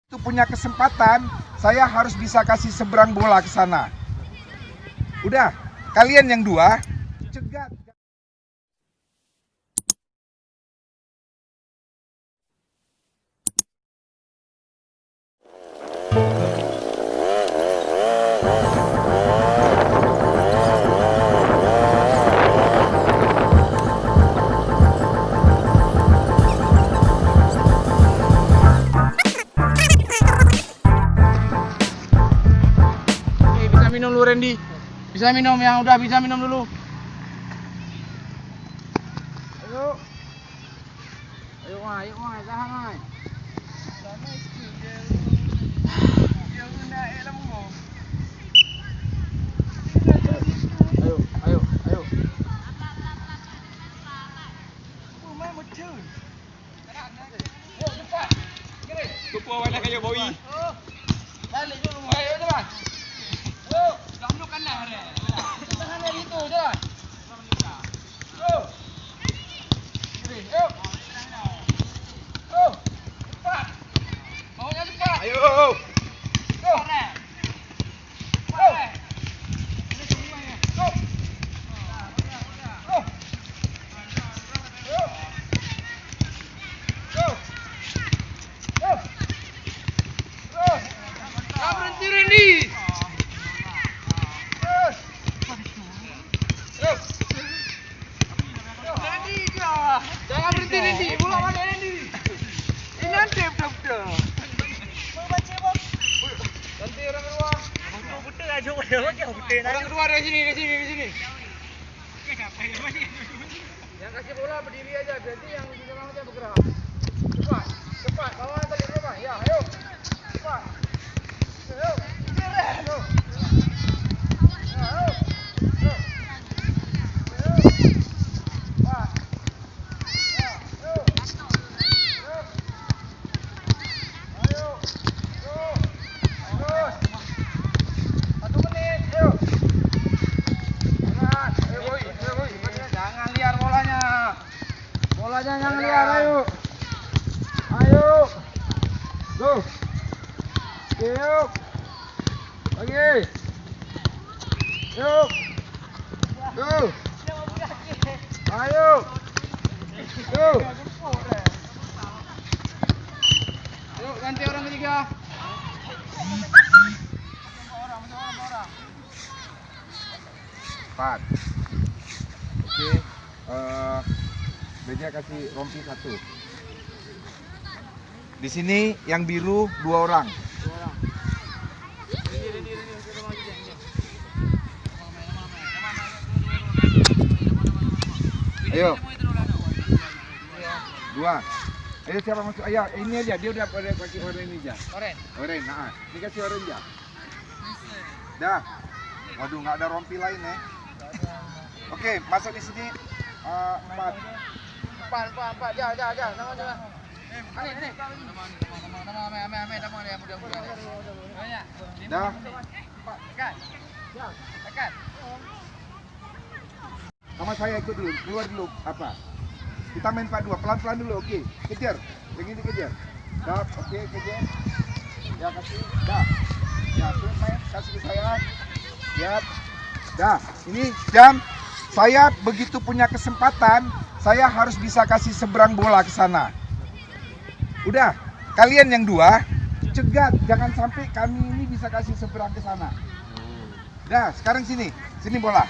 Itu punya kesempatan, saya harus bisa kasih seberang bola ke sana. Udah, kalian yang dua, cegat. Minum dulu Randy, bisa minum yang udah bisa minum dulu. Ayo, ayo Mai, tahan Mai. Ayo. Yuk cepat, kiri. Kupu awalnya kayak boi. Balik dulu, ayo cepat. Yuk, kamu kanan hari. Tahan dari itu, jalan. Yuk. Kiri, yuk. Yuk, cepat. Maunya cepat. Ayo. Yuk. Yuk. Yuk. Jangan berhenti Randy. Jangan berhenti Randy, pulang balik Randy. Ini nanti betul-betul. Ganti orang kedua. Orang kedua dari sini. Yang kasih bola berdiri aja, berarti yang di belakangnya bergerak. Cepat, kawan balik rumah. Ya, ayo. Cepat. Ayo. Ayo. Jangan liar bolanya. Bolanya jangan liar, ayo. Go. Yuk. Lagi. Yuk. Go. Ayo. Go. Yuk, ganti orang ketiga. Empat. Oke, Beja kasih rompi satu. Di sini yang biru 2 orang. Ayo. 2. Ayo siapa masuk? Ayo, ini aja dia udah pada pakai oranye aja. Oranye, nah. Ini kasih oranye aja. Dah. Waduh, nggak ada rompi lain ya. Oke, masuk di sini 4. Empat. Jangan. Ini. Dah. Tekan. Sama saya ikut dulu, keluar dulu apa? Kita main 4-2, pelan-pelan dulu, oke. Kejar, yang ini kejar. Dah, oke, kejar. Ya kasih, dah. Ya, terus main, kasih ke saya. Ya, dah. Ini jam. Saya begitu punya kesempatan, saya harus bisa kasih seberang bola ke sana. Udah, kalian yang dua, cegat. Jangan sampai kami ini bisa kasih seberang ke sana. Dah, sekarang sini bola.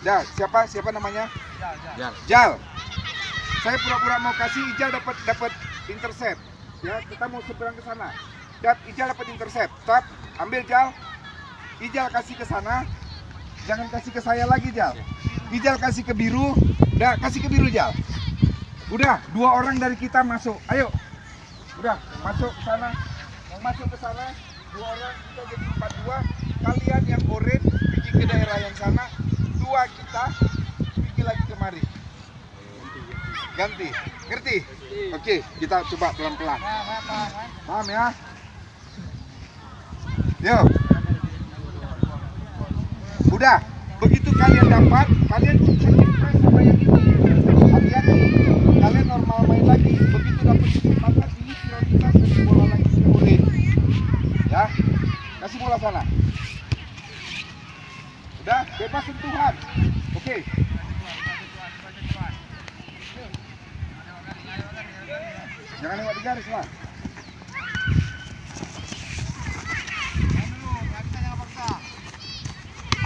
Dah, siapa namanya? Jal. Saya pura-pura mau kasih Ijal dapat intercept. Ya, kita mau seberang ke sana. Dan Ijal dapat intercept. Stop, ambil Jal. Ijal kasih ke sana. Jangan kasih ke saya lagi, Jal. Ijal kasih ke biru. Dah, kasih ke biru, Jal. Udah, 2 orang dari kita masuk. Ayo. Udah, masuk ke sana. Yang masuk ke sana 2 orang, kita jadi 4-2. Kalian yang orange pergi ke daerah yang sana. 2 kita pergi lagi kemari. Ganti. Ngerti? Oke, kita coba pelan-pelan. Paham ya? Yuk. Udah, begitu kalian dapat, kalian press sama yang itu. Hati-hati, kalian normal main lagi. Begitu dapat kesempatan ini, bisa kasih bola lagi ke Urin. Ya, kasih bola sana. Udah, bebas sentuhan. Oke. Jangan lewat di garis lah.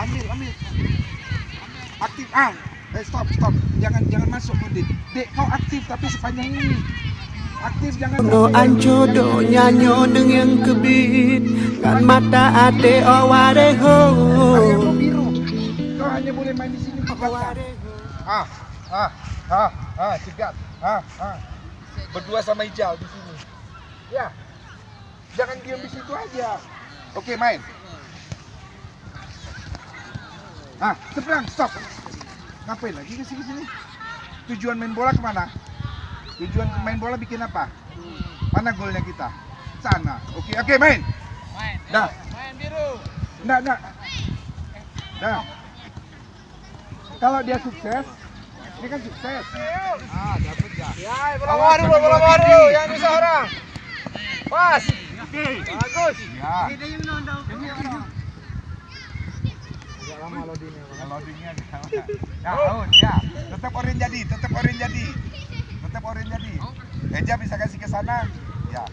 Ambil. Aktif. Stop. Jangan masuk, Dek. Dek, kau aktif tapi sepanjang ini. Aktif, jangan. No anjo do nyanyo dengan kebit kan mata ate aware ho. Area biru. Kau hanya boleh main di sini. Cegat. Berdua sama Ijal di sini. Ya. Jangan diam di situ aja. Oke, main. Seberang, stop. Ngapain lagi ke sini? Tujuan main bola kemana? Tujuan main bola bikin apa? Mana golnya kita? Sana. Oke, main. Dah. Main biru. Nggak. Dah. Kalau dia sukses, ini kan sukses. Dapat ya. Ya, bola baru. Yang bisa orang. Pas. Bagus. Ya. Lama loadingnya. Loadingnya ya. Tetap orange jadi. Eja bisa kasih ke sana. Ya.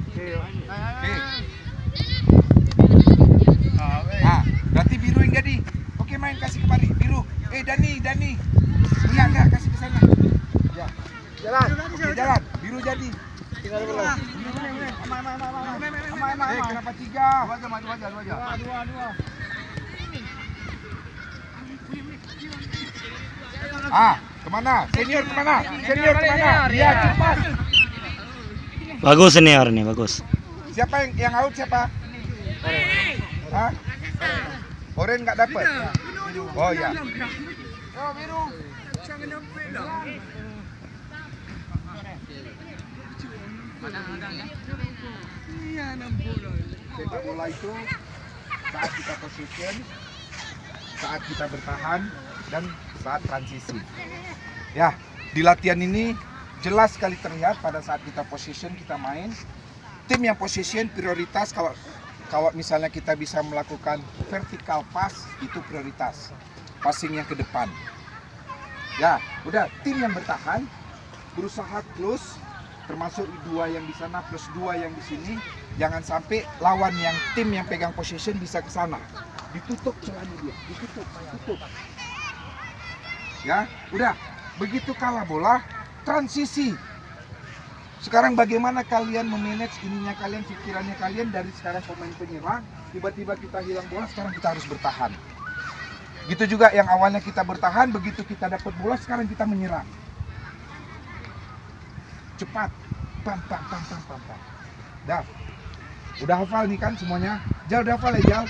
Oke. Berarti biru yang jadi. Oke, main kasih kemari. Biru. Dani. Enggak, kasih ke sana. Ya. Jalan. Oke, jalan. Biru jadi. Tinggal dulu. Kenapa 3? Maju aja. Dua. Kemana? Senior kemana? Ya, cepat. Bagus senior nih, bagus. Siapa yang out siapa? Oren nggak dapat. Oh ya. Biru. Sepak bola itu saat kita position, saat kita bertahan, dan saat transisi. Ya, di latihan ini jelas sekali terlihat pada saat kita position, kita main. Tim yang position prioritas, kalau misalnya kita bisa melakukan vertical pass, itu prioritas. Passing yang ke depan. Ya, udah, tim yang bertahan berusaha close, termasuk 2 yang di sana plus 2 yang di sini. Jangan sampai lawan yang tim yang pegang position bisa ke sana. Ditutup celahnya dia, ditutup. Ya, udah. Begitu kalah bola, transisi. Sekarang bagaimana kalian memanage ininya kalian, pikirannya kalian dari sekarang pemain penyerang, tiba-tiba kita hilang bola, sekarang kita harus bertahan. Gitu juga yang awalnya kita bertahan, begitu kita dapat bola, sekarang kita menyerang. Cepat. Pam. Dah. Udah hafal nih kan semuanya? Jal udah hafal ya,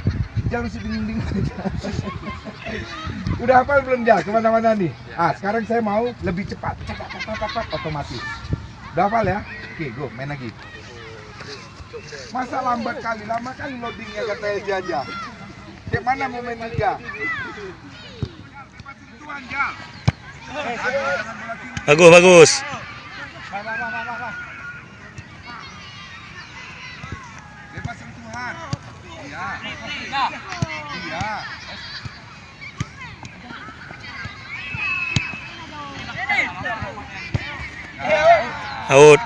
Jal masih bingung-bingung aja. Udah hafal belum Jal? Kemana-mana nih? Sekarang saya mau lebih cepat. Cepat, otomatis. Udah hafal ya? Oke, go, main lagi. Masa lambat kali? Lama kali loadingnya kata Eja aja. Kayak mana mau main liga? Bagus. Bebas sentuhan. Iya. Out.